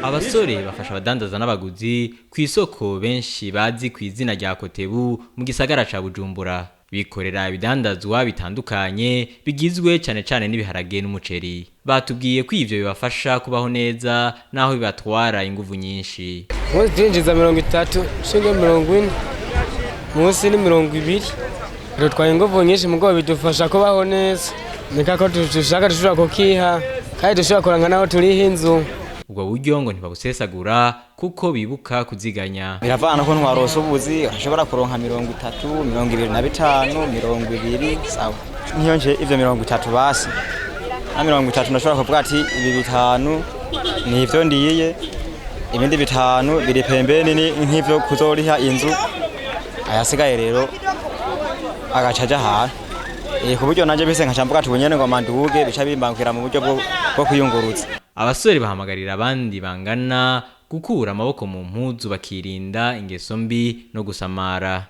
Abasore bafasha abadandaza n'abaguzi kw'isoko benshi bazi kw'izina rya COTEBU mu gisagara ca Bujumbura. Bikorera ibidandazwa bitandukanye bigizwe cane n'ibiharage n'umuceri. Batubwiye ko ivyo bibafasha kubaho neza naho bibatwara inguvu nyinshi. Kuyinjiza 30, shinge 40, musi ni 20. Rutwaye inguvu nyinshi mugo bidufasha kubaho neza. Nikako dushaka dushobora kukiha kandi dushobora kuranga naho turiho inzu. Ubwo buryo ngo ntibabusesagura kuko bibuka kuziganya. Biravana ko ntwarosa ubuzi ashobora kuronka 30, 25, 20 sawa. Nkiyonje ivyo 30 basi. Na 30 ndashobora kuvuga ati ibi bitanu ni ivyo ndiye. Ibindi bitanu biri pembeni ni nk'ivyo kuzoriha inzu. Ayasigaye rero agacaja ha. Ku buryo nanje bise nkacambuka tubunyene ngo manduge bica bimbangukira mu buryo bwo kuyungurutsa. Abasore bahamagarira abandi bangana gukura amaboko mu mpuzu bakirinda ingeso mbi no gusamara.